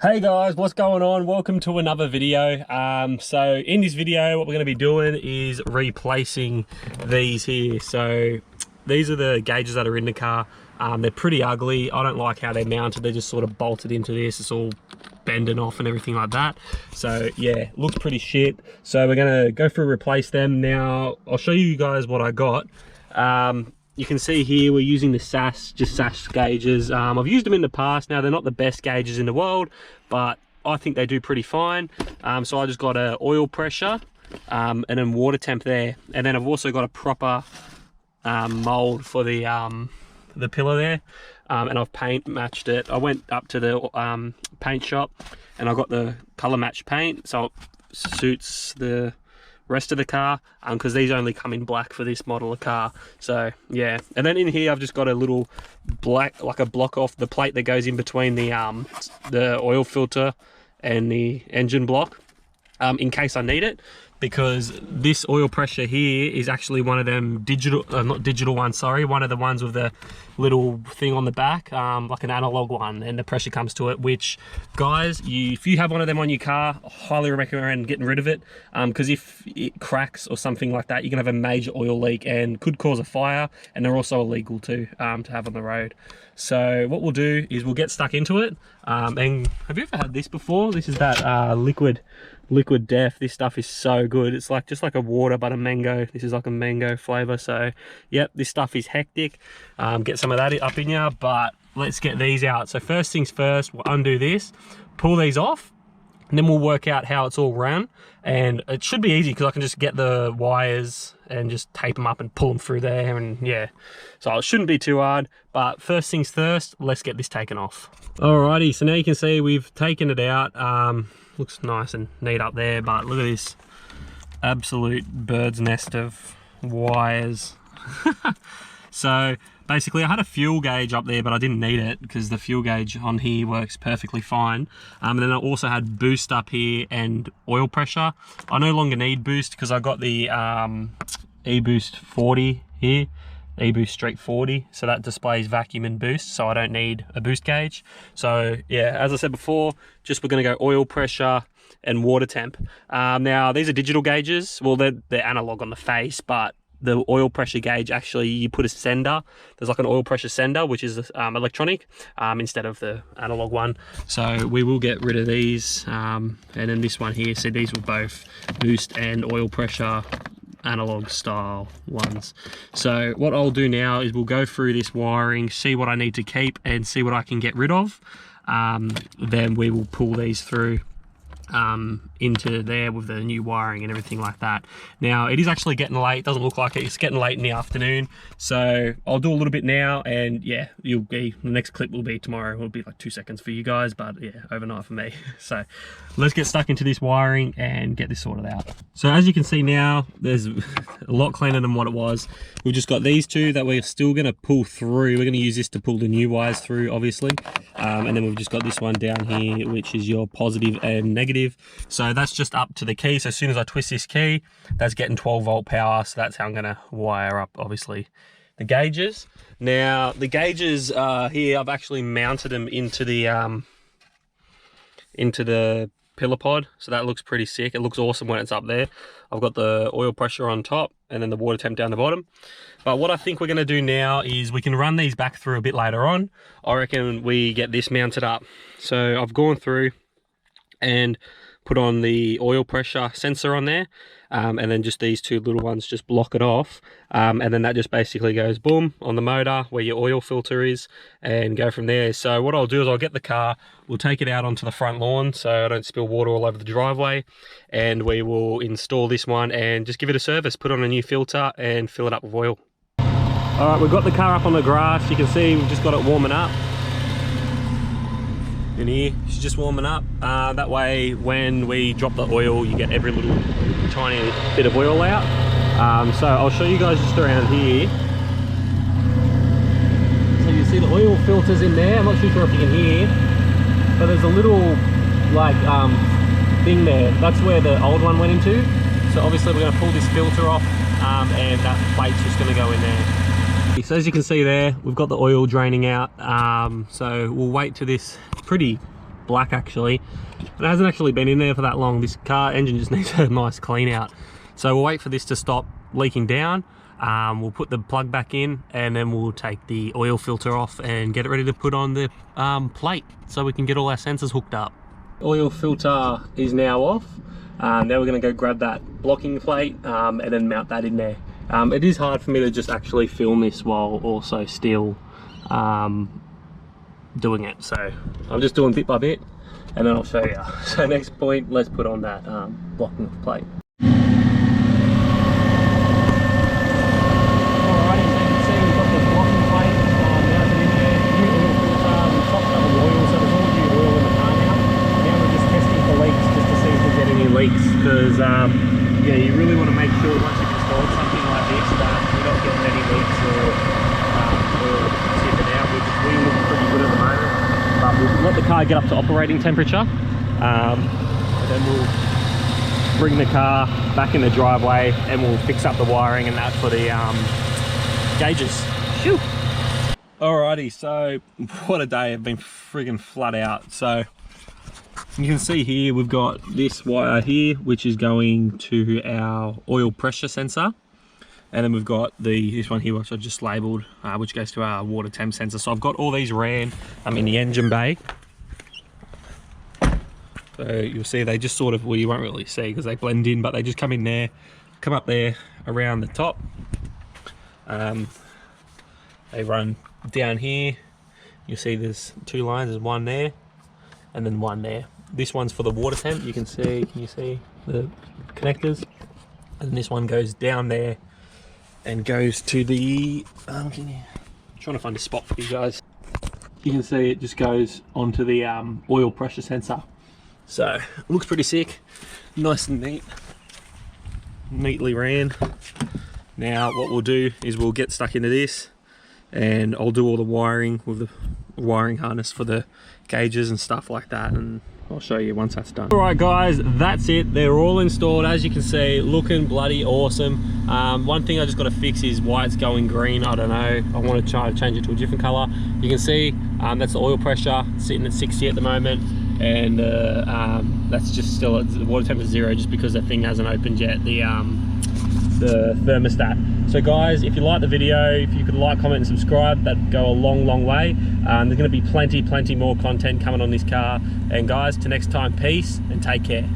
Hey guys, what's going on? Welcome to another video. So in this video, what we're going to be doing is replacing these here. So these are the gauges that are in the car. They're pretty ugly. I don't like how they're mounted. They're just sort of bolted into this. It's all bending off and everything like that. So yeah, looks pretty shit. So we're going to go through replace them. Now I'll show you guys what I got. You can see here we're using the SAS gauges. I've used them in the past. Now they're not the best gauges in the world, but I think they do pretty fine. So I just got a oil pressure and then water temp there, and then I've also got a proper mold for the pillar there, and I've paint matched it. I went up to the paint shop and I got the color match paint so it suits the rest of the car, because these only come in black for this model of car. So yeah, and then in here I've just got a little black, like a block off the plate that goes in between the oil filter and the engine block, in case I need it, because this oil pressure here is actually one of them digital, not digital ones, sorry, one of the ones with the little thing on the back, like an analog one, and the pressure comes to it, which guys, if you have one of them on your car, I highly recommend getting rid of it, because if it cracks or something like that, you can have a major oil leak and could cause a fire, and they're also illegal to have on the road. So what we'll do is we'll get stuck into it. And have you ever had this before? This is that liquid death. This stuff is so good. It's like just like a water but a mango. This is like a mango flavor. So yep, this stuff is hectic. Get some of that up in you, but let's get these out. So first things first, we'll undo this, pull these off, and then we'll work out how it's all run. And it should be easy because I can just get the wires and just tape them up and pull them through there, and yeah, so it shouldn't be too hard. But first things first, let's get this taken off. Alrighty, so now you can see we've taken it out. Looks nice and neat up there, but look at this absolute bird's nest of wires. So basically I had a fuel gauge up there, but I didn't need it because the fuel gauge on here works perfectly fine. And then I also had boost up here and oil pressure. I no longer need boost because I got the eBoost 40 here, eBoost Street 40, so that displays vacuum and boost, so I don't need a boost gauge. So yeah, as I said before, just we're going to go oil pressure and water temp. Now these are digital gauges. Well, they're analog on the face, but the oil pressure gauge, actually you put a sender, there's like an oil pressure sender which is electronic, instead of the analog one. So we will get rid of these, and then this one here, so these were both boost and oil pressure analog style ones. So what I'll do now is we'll go through this wiring, see what I need to keep and see what I can get rid of. Then we will pull these through into there with the new wiring and everything like that. Now it is actually getting late. It doesn't look like it. It's getting late in the afternoon, so I'll do a little bit now, and yeah, the next clip will be tomorrow. It'll be like 2 seconds for you guys, but yeah, overnight for me. So let's get stuck into this wiring and get this sorted out. So as you can see now, there's a lot cleaner than what it was. We've just got these two that we're still going to pull through. We're going to use this to pull the new wires through, obviously, and then we've just got this one down here, which is your positive and negative. So that's just up to the key. So as soon as I twist this key, that's getting 12-volt power. So that's how I'm going to wire up, obviously, the gauges. Now the gauges here, I've actually mounted them into the pillar pod, so that looks pretty sick. It looks awesome when it's up there. I've got the oil pressure on top and then the water temp down the bottom. But what I think we're going to do now is we can run these back through a bit later on. I reckon we get this mounted up. So I've gone through and put on the oil pressure sensor on there, and then just these two little ones just block it off, and then that just basically goes boom on the motor where your oil filter is, and go from there. So what I'll do is I'll get the car, we'll take it out onto the front lawn so I don't spill water all over the driveway, and we will install this one and just give it a service, put on a new filter and fill it up with oil. All right, we've got the car up on the grass. You can see we've just got it warming up. In here, she's just warming up. That way when we drop the oil, you get every little tiny bit of oil out. So I'll show you guys just around here. So you see the oil filters in there. I'm not too sure if you can hear, but there's a little like thing there. That's where the old one went into. So obviously we're going to pull this filter off, and that plate's just going to go in there. So as you can see there, we've got the oil draining out. So we'll wait till this pretty black actually. It hasn't actually been in there for that long. This car engine just needs a nice clean out. So we'll wait for this to stop leaking down. We'll put the plug back in, and then we'll take the oil filter off and get it ready to put on the plate so we can get all our sensors hooked up. Oil filter is now off. Now we're going to go grab that blocking plate and then mount that in there. It is hard for me to just actually film this while also still doing it, so I'm just doing bit by bit and then I'll show you. So next point, let's put on that blocking plate. Because yeah, you really want to make sure once you've installed something like this that you're not getting any leaks or tipping out, which we look pretty good at the moment. But we'll let the car get up to operating temperature, and then we'll bring the car back in the driveway and we'll fix up the wiring and that for the gauges. Shoo! Alrighty, so what a day. I've been friggin' flat out. So you can see here we've got this wire here which is going to our oil pressure sensor, and then we've got this one here which I just labelled which goes to our water temp sensor. So I've got all these ran in the engine bay. So you'll see they just sort of, well, you won't really see because they blend in, but they just come in there, come up there around the top. They run down here. You'll see there's two lines, there's one there and then one there. This one's for the water temp. You can see, can you see the connectors? And this one goes down there and goes to the, I'm trying to find a spot for you guys. You can see it just goes onto the oil pressure sensor. So it looks pretty sick, nice and neat, neatly ran. Now what we'll do is we'll get stuck into this and I'll do all the wiring with the wiring harness for the gauges and stuff like that, and I'll show you once that's done. All right guys, that's it. They're all installed, as you can see, looking bloody awesome. One thing I just got to fix is why it's going green. I don't know, I want to try to change it to a different color. You can see that's the oil pressure sitting at 60 at the moment, and that's just still at the water temp is 0 just because the thing hasn't opened yet, the thermostat. So guys, if you like the video, if you could like, comment and subscribe, that'd go a long way. There's going to be plenty more content coming on this car. And guys, till next time, peace and take care.